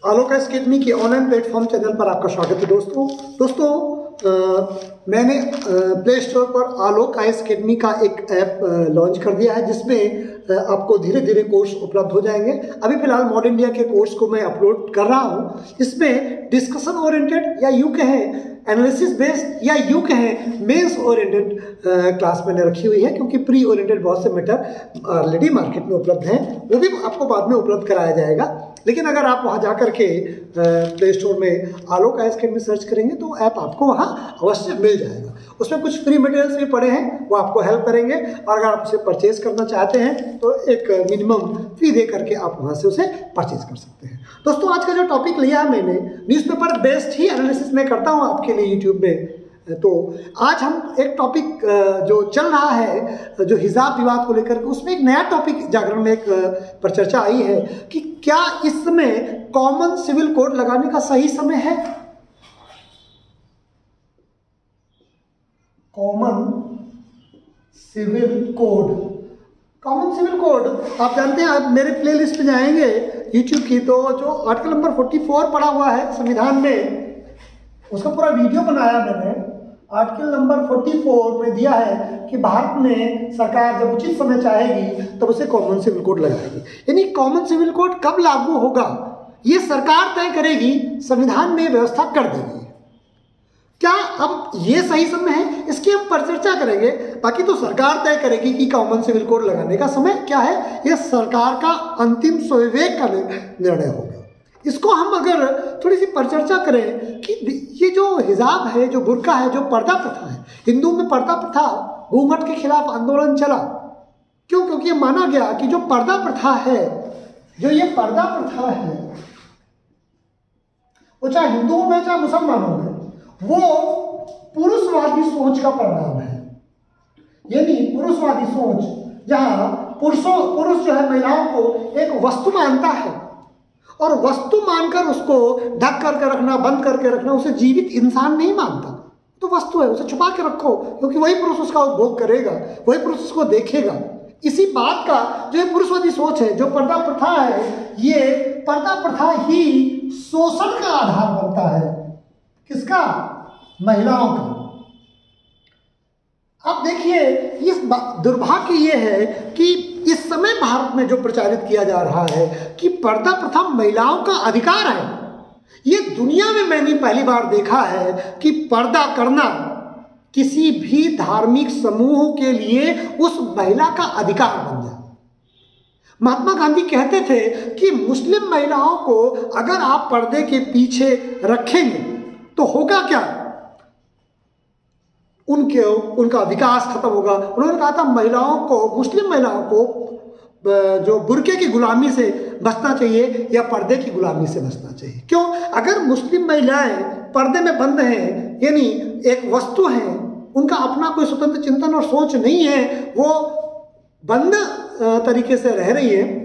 आलोक academy के online platform channel पर आपका स्वागत है दोस्तों। मैंने प्ले स्टोर पर आलोक एकेडमी का एक ऐप लॉन्च कर दिया है जिसमें आपको धीरे धीरे कोर्स उपलब्ध हो जाएंगे। अभी फिलहाल मॉडर्न इंडिया के कोर्स को मैं अपलोड कर रहा हूँ। इसमें डिस्कशन ओरिएंटेड या यूं कहें एनालिसिस बेस्ड या यूं कहें मेंस ओरिएंटेड क्लास मैंने रखी हुई है, क्योंकि प्री ओरिएंटेड बहुत से मैटर ऑलरेडी मार्केट में उपलब्ध हैं, वो भी आपको बाद में उपलब्ध कराया जाएगा। लेकिन अगर आप वहाँ जा करके प्ले स्टोर में आलोक एकेडमी सर्च करेंगे तो ऐप आपको वहाँ अवश्य मिल जाएगा। उसमें कुछ फ्री मटेरियल्स भी पड़े हैं, वो आपको हेल्प करेंगे। और अगर आप उसे परचेज करना चाहते हैं तो एक मिनिमम फी दे करके आप वहाँ से उसे परचेज कर सकते हैं। दोस्तों, आज का जो टॉपिक लिया है मैंने, न्यूज़पेपर बेस्ड ही एनालिसिस मैं करता हूँ आपके लिए यूट्यूब में। तो आज हम एक टॉपिक जो चल रहा है, जो हिजाब विवाद को लेकर के, उसमें एक नया टॉपिक जागरण में एक पर चर्चा आई है कि क्या इस समय कॉमन सिविल कोड लगाने का सही समय है। कॉमन सिविल कोड आप जानते हैं, आप मेरे प्लेलिस्ट पे जाएंगे यूट्यूब की तो जो आर्टिकल नंबर 44 पढ़ा हुआ है संविधान में, उसका पूरा वीडियो बनाया मैंने। आर्टिकल नंबर 44 में दिया है कि भारत में सरकार जब उचित समय चाहेगी तब उसे कॉमन सिविल कोड लगाएगी। यानी कॉमन सिविल कोड कब लागू होगा ये सरकार तय करेगी, संविधान में व्यवस्था कर देगी। क्या अब ये सही समय है, इसकी हम पर चर्चा करेंगे। बाकी तो सरकार तय करेगी कि कॉमन सिविल कोड लगाने का समय क्या है, यह सरकार का अंतिम स्वविवेक का निर्णय होगा। इसको हम अगर थोड़ी सी परिचर्चा करें कि ये जो हिजाब है, जो बुर्का है, जो पर्दा प्रथा है, हिंदू में पर्दा प्रथा, घूंघट के खिलाफ आंदोलन चला। क्यों? क्योंकि ये माना गया कि जो पर्दा प्रथा है, वो चाहे हिंदुओं में चाहे मुसलमानों में, वो पुरुषवादी सोच का परिणाम है। यानी पुरुषवादी सोच, जहां पुरुष जो है महिलाओं को एक वस्तु मानता है और वस्तु मानकर उसको ढक करके रखना, बंद करके रखना, उसे जीवित इंसान नहीं मानता। तो वस्तु है, उसे छुपा के रखो, क्योंकि वही पुरुष उसका उपभोग करेगा, वही पुरुष उसको देखेगा। इसी बात का जो पुरुषवादी सोच है, जो पर्दा प्रथा है, ये पर्दा प्रथा ही शोषण का आधार बनता है। किसका? महिलाओं का। अब देखिए, इस दुर्भाग्य ये है कि इस समय भारत में जो प्रचारित किया जा रहा है कि पर्दा प्रथा महिलाओं का अधिकार है, ये दुनिया में मैंने पहली बार देखा है कि पर्दा करना किसी भी धार्मिक समूह के लिए उस महिला का अधिकार बन जाए। महात्मा गांधी कहते थे कि मुस्लिम महिलाओं को अगर आप पर्दे के पीछे रखेंगे तो होगा क्या? उनका विकास खत्म होगा। उन्होंने कहा था मुस्लिम महिलाओं को जो बुर्के की गुलामी से बचना चाहिए या पर्दे की गुलामी से बचना चाहिए। क्यों? अगर मुस्लिम महिलाएं पर्दे में बंद हैं, यानी एक वस्तु हैं, उनका अपना कोई स्वतंत्र चिंतन और सोच नहीं है, वो बंद तरीके से रह रही है।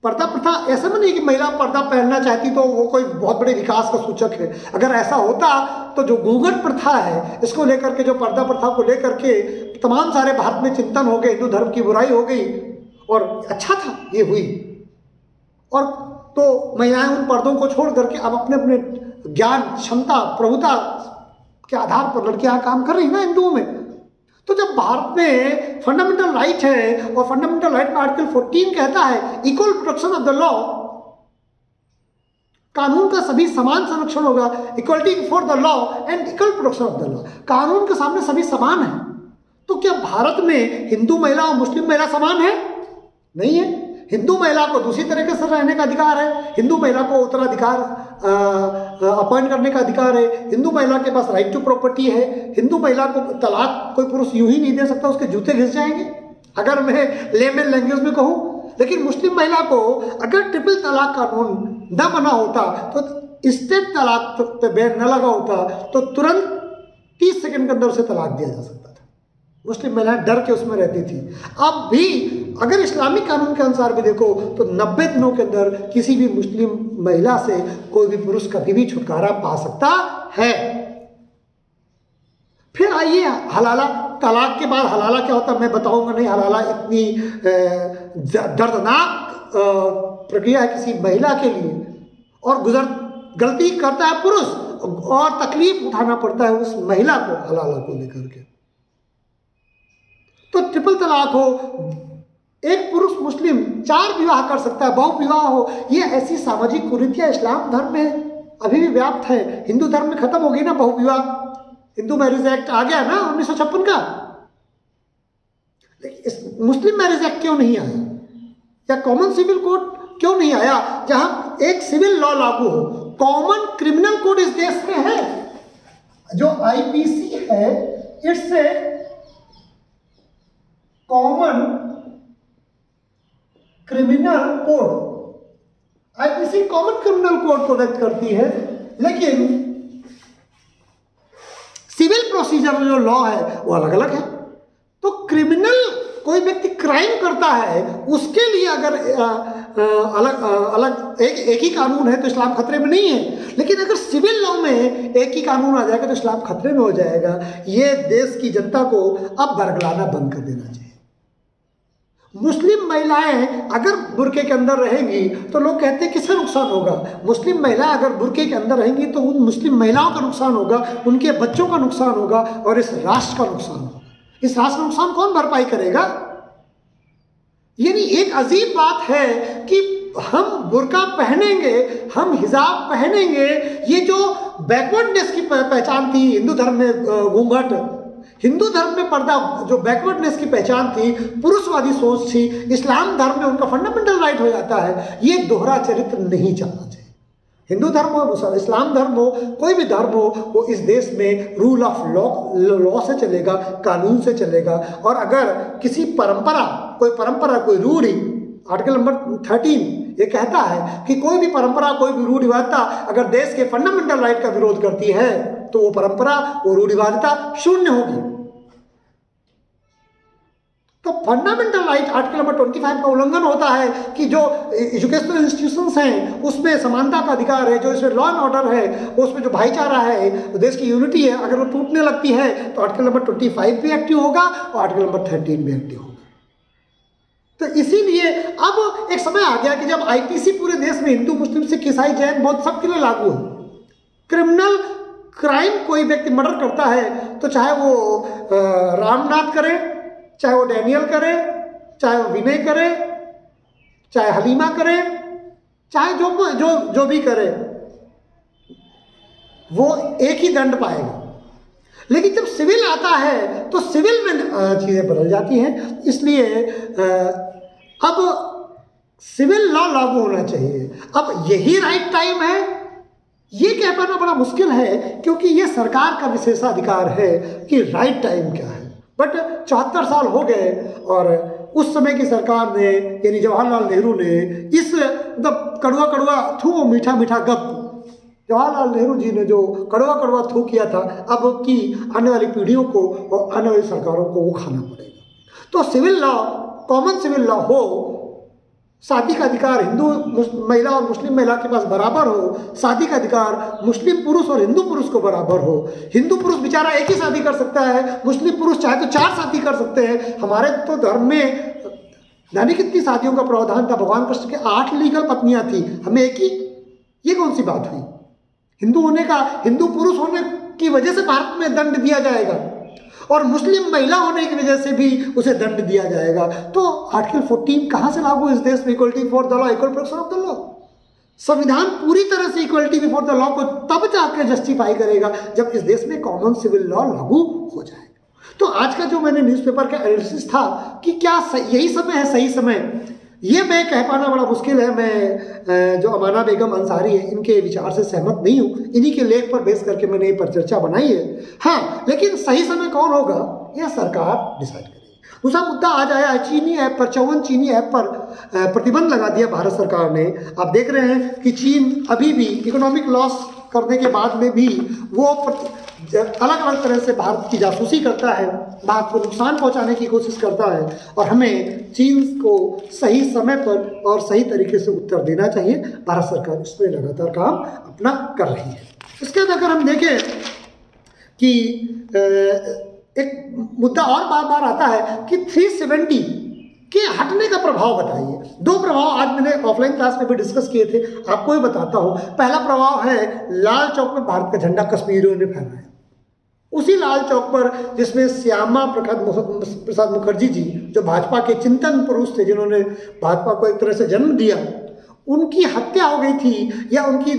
पर्दा प्रथा ऐसा में नहीं कि महिला पर्दा पहनना चाहती तो वो कोई बहुत बड़े विकास का सूचक है। अगर ऐसा होता तो जो घूंघट प्रथा है, इसको लेकर के, जो पर्दा प्रथा को लेकर के तमाम सारे भारत में चिंतन हो गए, हिंदू धर्म की बुराई हो गई और अच्छा था ये हुई। और तो महिलाएं उन पर्दों को छोड़ करके अब अपने अपने ज्ञान, क्षमता, प्रभुता के आधार पर लड़कियां काम कर रही है ना हिंदुओं में। तो जब भारत में फंडामेंटल राइट है और फंडामेंटल राइट में आर्टिकल 14 कहता है equal protection of the law, कानून का सभी समान संरक्षण होगा, equality before the law and equal protection of the law, कानून के सामने सभी समान है। तो क्या भारत में हिंदू महिला और मुस्लिम महिला समान है? नहीं है। हिंदू महिला को दूसरी तरीके से रहने का अधिकार है, हिंदू महिला को उत्तराधिकार अपॉइंट करने का अधिकार है, हिंदू महिला के पास राइट टू प्रॉपर्टी है, हिंदू महिला को तलाक कोई पुरुष यूं ही नहीं दे सकता, उसके जूते घिस जाएंगे अगर मैं लेमन लैंग्वेज में कहूँ। लेकिन मुस्लिम महिला को अगर ट्रिपल तलाक कानून न बना होता, तो स्टेट तलाक पे बैन न लगा होता, तो तुरंत 30 सेकंड के अंदर उसे तलाक दिया जा सकता था। मुस्लिम महिलाएं डर के उसमें रहती थी। अब भी अगर इस्लामिक कानून के अनुसार भी देखो तो 90 दिनों के अंदर किसी भी मुस्लिम महिला से कोई भी पुरुष कभी भी छुटकारा पा सकता है। फिर आइए हलाला, तलाक के बाद हलाला क्या होता है मैं बताऊंगा नहीं। हलाला इतनी दर्दनाक प्रक्रिया है किसी महिला के लिए, और गलती करता है पुरुष और तकलीफ उठाना पड़ता है उस महिला को हलाला को लेकर के। तो ट्रिपल तलाक हो, एक पुरुष मुस्लिम 4 विवाह कर सकता है, बहु विवाह हो, ये ऐसी सामाजिक कुरीतियां इस्लाम धर्म में अभी भी व्याप्त है। हिंदू धर्म में खत्म हो गई ना बहु विवाह, हिंदू मैरिज एक्ट आ गया ना 1956 का, लेकिन मुस्लिम मैरिज एक्ट क्यों नहीं आया, या कॉमन सिविल कोड क्यों नहीं आया जहां एक सिविल लॉ लागू हो। कॉमन क्रिमिनल कोड इस देश में है, जो आईपीसी है, it's a common criminal code. IPC common criminal code को व्यक्त करती है, लेकिन सिविल प्रोसीजर जो लॉ है वो अलग अलग है। तो क्रिमिनल कोई व्यक्ति क्राइम करता है, उसके लिए अगर अलग एक ही कानून है तो इस्लाम खतरे में नहीं है, लेकिन अगर सिविल लॉ में एक ही कानून आ जाएगा तो इस्लाम खतरे में हो जाएगा। ये देश की जनता को अब बरगलाना बंद कर देना चाहिए। मुस्लिम महिलाएं अगर बुर्के के अंदर रहेंगी तो लोग कहते हैं किसका नुकसान होगा। मुस्लिम महिलाएं अगर बुर्के के अंदर रहेंगी तो उन मुस्लिम महिलाओं का नुकसान होगा, उनके बच्चों का नुकसान होगा और इस राष्ट्र का नुकसान होगा। इस राष्ट्र का नुकसान कौन भरपाई करेगा? यानी एक अजीब बात है कि हम बुर्का पहनेंगे, हम हिजाब पहनेंगे, ये जो बैकवर्डनेस की पहचान थी हिंदू धर्म में, घूंघट, हिंदू धर्म में पर्दा, जो बैकवर्डनेस की पहचान थी, पुरुषवादी सोच थी, इस्लाम धर्म में उनका फंडामेंटल राइट हो जाता है। ये दोहरा चरित्र नहीं चलना चाहिए। हिंदू धर्म हो, इस्लाम धर्म हो, कोई भी धर्म हो, वो इस देश में रूल ऑफ लॉ से चलेगा, कानून से चलेगा। और अगर किसी परंपरा, कोई रूढ़ी, आर्टिकल नंबर 13 ये कहता है कि कोई भी परंपरा, कोई भी रूढ़िवादिता अगर देश के फंडामेंटल राइट का विरोध करती है तो वो परंपरा, वो रूढ़िवादिता शून्य होगी। तो फंडामेंटल राइट आर्टिकल नंबर 25 का उल्लंघन होता है कि जो एजुकेशनल इंस्टीट्यूशंस हैं उसमें समानता का अधिकार है, जो इसमें लॉ एंड ऑर्डर है, उसमें जो भाईचारा है, देश की यूनिटी है, अगर वो टूटने लगती है तो आर्टिकल नंबर 25 भी एक्टिव होगा और आर्टिकल नंबर 13 भी एक्टिव होगा। तो इसीलिए अब एक समय आ गया कि जब आईपीसी पूरे देश में हिंदू, मुस्लिम, सिख, ईसाई, जैन, बौद्ध सबके लिए लागू है। क्रिमिनल क्राइम कोई व्यक्ति मर्डर करता है तो चाहे वो रामनाथ करे, चाहे वो डैनियल करे, चाहे वो विनय करे, चाहे हलीमा करे, चाहे जो भी करे, वो एक ही दंड पाएगा। लेकिन जब सिविल आता है तो सिविल में चीज़ें बदल जाती हैं। इसलिए अब सिविल लॉ लागू होना चाहिए। अब यही राइट टाइम है, ये कह पाना बड़ा मुश्किल है, क्योंकि ये सरकार का विशेषाधिकार है कि राइट टाइम क्या है। बट 74 साल हो गए और उस समय की सरकार ने, यानी जवाहरलाल नेहरू ने, इस मतलब कड़वा कड़वा थू, मीठा मीठा गप, जवाहरलाल नेहरू जी ने जो कड़वा कड़वा थू किया था, अब की आने वाली पीढ़ियों को और आने वाली सरकारों को वो खाना पड़ेगा। तो civil law, common civil law हो, शादी का अधिकार हिंदू महिला और मुस्लिम महिला के पास बराबर हो, शादी का अधिकार मुस्लिम पुरुष और हिंदू पुरुष को बराबर हो। हिंदू पुरुष बेचारा एक ही शादी कर सकता है, मुस्लिम पुरुष चाहे तो 4 शादी कर सकते हैं। हमारे तो धर्म में जाने कितनी शादियों का प्रावधान था, भगवान कृष्ण के 8 लीगल पत्नियां थी, हमें एक ही, ये कौन सी बात हुई? हिंदू होने का, हिंदू पुरुष होने की वजह से भारत में दंड दिया जाएगा और मुस्लिम महिला होने की वजह से भी उसे दंड दिया जाएगा। तो आर्टिकल 14 कहाँ से लागू इस देश में? Equality before the law, equal protection of the law. संविधान पूरी तरह से इक्वलिटी बिफोर द लॉ को तब जाकर जस्टिफाई करेगा जब इस देश में कॉमन सिविल लॉ लागू हो जाएगा। तो आज का जो मैंने न्यूज़पेपर का एनालिसिस था कि क्या यही समय है, सही समय, ये मैं कह पाना बड़ा मुश्किल है। मैं जो अमाना बेगम अंसारी है, इनके विचार से सहमत नहीं हूँ। इन्हीं के लेख पर बेस करके मैंने ये परिचर्चा बनाई है। हाँ, लेकिन सही समय कौन होगा यह सरकार डिसाइड करेगी। दूसरा मुद्दा आज आया है चीनी ऐप पर। 54 चीनी ऐप पर प्रतिबंध लगा दिया भारत सरकार ने। आप देख रहे हैं कि चीन अभी भी इकोनॉमिक लॉस करने के बाद में भी वो अलग अलग तरह से भारत की जासूसी करता है, भारत को नुकसान पहुंचाने की कोशिश करता है और हमें चीन को सही समय पर और सही तरीके से उत्तर देना चाहिए। भारत सरकार इस पर लगातार काम अपना कर रही है। इसके बाद अगर हम देखें कि एक मुद्दा और बार बार आता है कि 370 के हटने का प्रभाव बताइए। दो प्रभाव आज मैंने ऑफलाइन क्लास में भी डिस्कस किए थे, आपको भी बताता हूं। पहला प्रभाव है लाल चौक में भारत का झंडा कश्मीरियों ने फहराया। उसी लाल चौक पर जिसमें श्यामा प्रसाद मुखर्जी जी, जो भाजपा के चिंतन पुरुष थे, जिन्होंने भाजपा को एक तरह से जन्म दिया, उनकी हत्या हो गई थी, या उनकी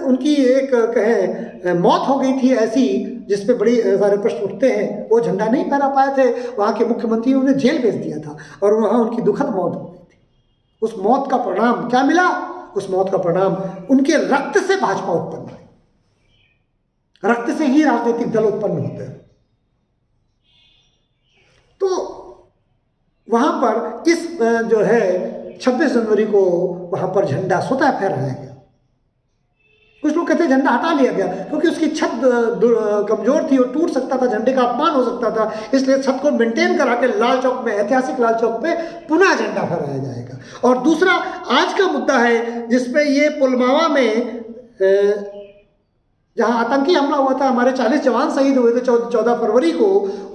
उनकी एक कहें मौत हो गई थी ऐसी, जिसपे बड़ी सारे प्रश्न उठते हैं। वो झंडा नहीं फहरा पाए थे, वहाँ के मुख्यमंत्री ने उन्हें जेल भेज दिया था और वहाँ उनकी दुखद मौत हो गई थी। उस मौत का परिणाम क्या मिला? उस मौत का परिणाम उनके रक्त से भाजपा उत्पन्न है। रक्त से ही राजनीतिक दल उत्पन्न होते हैं। तो वहां पर इस जो है 26 जनवरी को वहां पर झंडा स्वतः फहराया गया। कुछ लोग कहते हैं झंडा हटा लिया गया क्योंकि उसकी छत कमजोर थी और टूट सकता था, झंडे का अपमान हो सकता था, इसलिए छत को मेंटेन करा के लाल चौक में, ऐतिहासिक लाल चौक पे पुनः झंडा फहराया जाएगा। और दूसरा आज का मुद्दा है जिसपे ये पुलवामा में जहां आतंकी हमला हुआ था, हमारे 40 जवान शहीद हुए थे 14 फरवरी को,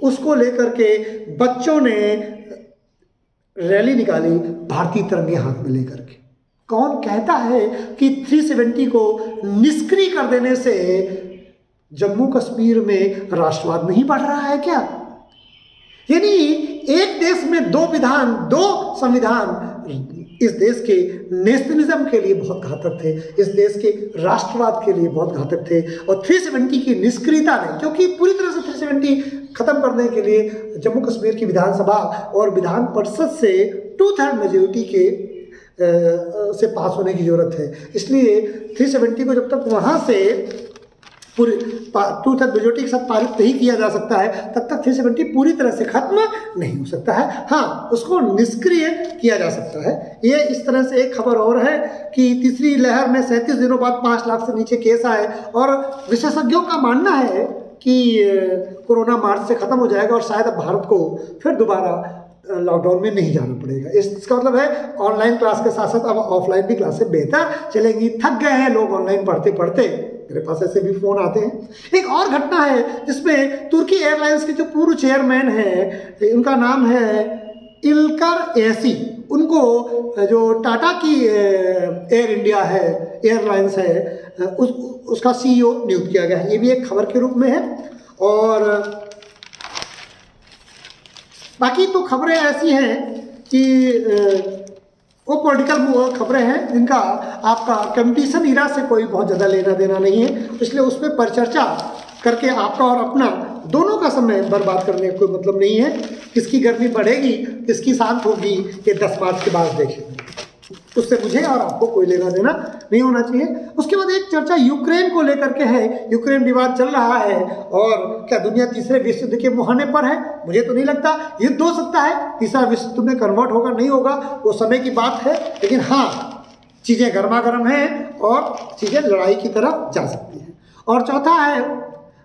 उसको लेकर के बच्चों ने रैली निकाली भारतीय तिरंगे हाथ में लेकर के। कौन कहता है कि 370 को निष्क्रिय कर देने से जम्मू कश्मीर में राष्ट्रवाद नहीं बढ़ रहा है क्या? यानी एक देश में दो विधान, दो संविधान इस देश के नेशनलिज्म के लिए बहुत घातक थे, इस देश के राष्ट्रवाद के लिए बहुत घातक थे। और 370 की निष्क्रियता ने, क्योंकि पूरी तरह से 370 खत्म करने के लिए जम्मू कश्मीर की विधानसभा और विधान परिषद से 2/3 मेजोरिटी के से पास होने की जरूरत है। इसलिए 370 को जब तक वहां से पूरी 2/3 मेजोरिटी के साथ पारित नहीं किया जा सकता है, तब तक 370 पूरी तरह से खत्म नहीं हो सकता है। हाँ, उसको निष्क्रिय किया जा सकता है। ये इस तरह से एक खबर और है कि तीसरी लहर में 37 दिनों बाद 5 लाख से नीचे केस आए, और विशेषज्ञों का मानना है कि कोरोना मार्च से खत्म हो जाएगा और शायद अब भारत को फिर दोबारा लॉकडाउन में नहीं जाना पड़ेगा। इसका मतलब है ऑनलाइन क्लास के साथ साथ अब ऑफलाइन भी क्लासें बेहतर चलेंगी। थक गए हैं लोग ऑनलाइन पढ़ते पढ़ते, मेरे पास ऐसे भी फोन आते हैं। एक और घटना है जिसमें तुर्की एयरलाइंस के जो पूर्व चेयरमैन हैं, उनका नाम है इल्कर एसी, उनको जो टाटा की एयर इंडिया है, एयरलाइंस है, उसका CEO नियुक्त किया गया है। ये भी एक खबर के रूप में है। और बाकी तो खबरें ऐसी हैं कि वो पॉलिटिकल खबरें हैं जिनका आपका कंपटीशन इरा से कोई बहुत ज़्यादा लेना देना नहीं है, इसलिए उस पर परिचर्चा करके आपका और अपना दोनों का समय बर्बाद करने का कोई मतलब नहीं है। किसकी गर्मी बढ़ेगी, किसकी शांत होगी, ये 10 मार्च के बाद देखेंगे। उससे मुझे और आपको कोई लेना देना नहीं होना चाहिए। उसके बाद एक चर्चा यूक्रेन को लेकर के है। यूक्रेन विवाद चल रहा है और क्या दुनिया तीसरे विश्व युद्ध के मुहाने पर है? मुझे तो नहीं लगता। युद्ध हो सकता है, तीसरा विश्व युद्ध में कन्वर्ट होगा नहीं होगा वो समय की बात है, लेकिन हाँ, चीज़ें गर्मा गर्म हैं और चीज़ें लड़ाई की तरफ जा सकती हैं। और चौथा है,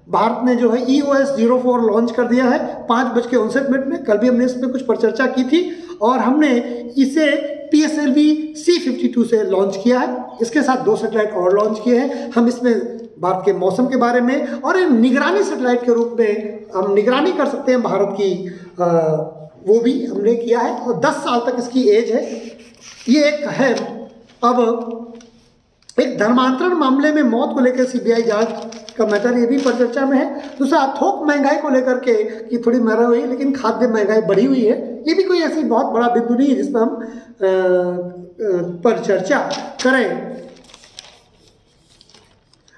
भारत ने जो है EOS 04 लॉन्च कर दिया है 5:59 में। कल भी हमने इस पर कुछ परिचर्चा की थी और हमने इसे PSLV C52 से लॉन्च किया है। इसके साथ 2 सैटेलाइट और लॉन्च किए हैं। हम इसमें भारत के मौसम के बारे में और निगरानी सैटेलाइट के रूप में हम निगरानी कर सकते हैं भारत की, वो भी हमने किया है और 10 साल तक इसकी एज है। ये एक है। अब एक धर्मांतरण मामले में मौत को लेकर CBI जांच का मैटर, ये भी परिचर्चा में है। दूसरा, थोक महंगाई को लेकर के कि थोड़ी मरा हुई है, लेकिन खाद्य महंगाई बढ़ी हुई है। ये भी कोई ऐसी बहुत बड़ा बिंदु नहीं है जिसमें हम परिचर्चा करें।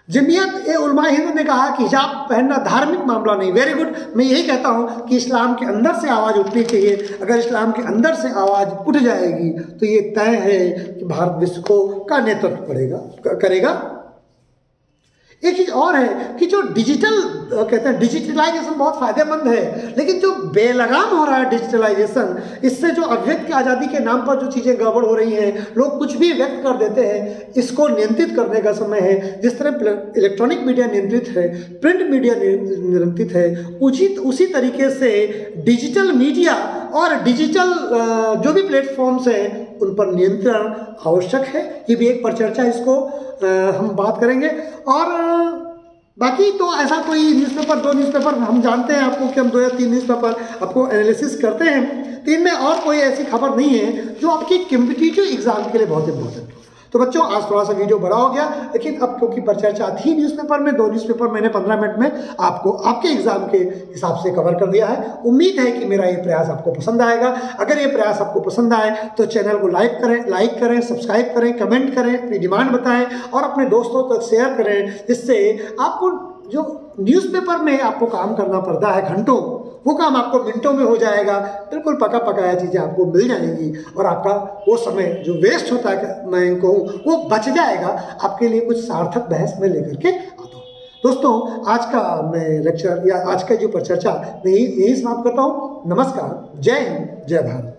जमीयत ए उलमा हिंद ने कहा कि हिजाब पहनना धार्मिक मामला नहीं। Very good. मैं यही कहता हूं कि इस्लाम के अंदर से आवाज़ उठनी चाहिए। अगर इस्लाम के अंदर से आवाज़ उठ जाएगी तो ये तय है कि भारत विश्व का नेतृत्व करेगा। एक चीज़ और है कि जो डिजिटल कहते हैं, डिजिटलाइजेशन बहुत फायदेमंद है, लेकिन जो बेलगाम हो रहा है डिजिटलाइजेशन, इससे जो अभिव्यक्ति की आज़ादी के नाम पर जो चीज़ें गड़बड़ हो रही हैं, लोग कुछ भी व्यक्त कर देते हैं, इसको नियंत्रित करने का समय है। जिस तरह इलेक्ट्रॉनिक मीडिया नियंत्रित है, प्रिंट मीडिया नियंत्रित है, उसी तरीके से डिजिटल मीडिया और डिजिटल जो भी प्लेटफॉर्म्स हैं उन पर नियंत्रण आवश्यक है। ये भी एक परिचर्चा, इसको हम बात करेंगे। और बाकी तो ऐसा कोई न्यूज़पेपर, 2 न्यूज़पेपर हम जानते हैं आपको कि हम 2 या 3 न्यूज़पेपर आपको एनालिसिस करते हैं। तो इनमें और कोई ऐसी खबर नहीं है जो आपकी कॉम्पिटिटिव एग्जाम के लिए बहुत इंपॉर्टेंट हो। तो बच्चों आज थोड़ा सा वीडियो बड़ा हो गया, लेकिन अब क्योंकि परिचर्चा थी न्यूज़पेपर में, 2 न्यूज़पेपर मैंने 15 मिनट में आपको आपके एग्जाम के हिसाब से कवर कर दिया है। उम्मीद है कि मेरा ये प्रयास आपको पसंद आएगा। अगर ये प्रयास आपको पसंद आए तो चैनल को लाइक करें, सब्सक्राइब करें, कमेंट करें, अपनी डिमांड बताएं और अपने दोस्तों तक शेयर करें, जिससे आपको जो न्यूज़पेपर में आपको काम करना पड़ता है घंटों, वो काम आपको मिनटों में हो जाएगा। बिल्कुल पका पकाया चीज़ें आपको मिल जाएंगी और आपका वो समय जो वेस्ट होता है मैं कहूँ वो बच जाएगा। आपके लिए कुछ सार्थक बहस में लेकर के आता हूँ। दोस्तों आज का मैं लेक्चर या आज का जो परिचर्चा मैं यही समाप्त करता हूँ। नमस्कार, जय हिंद, जय भारत।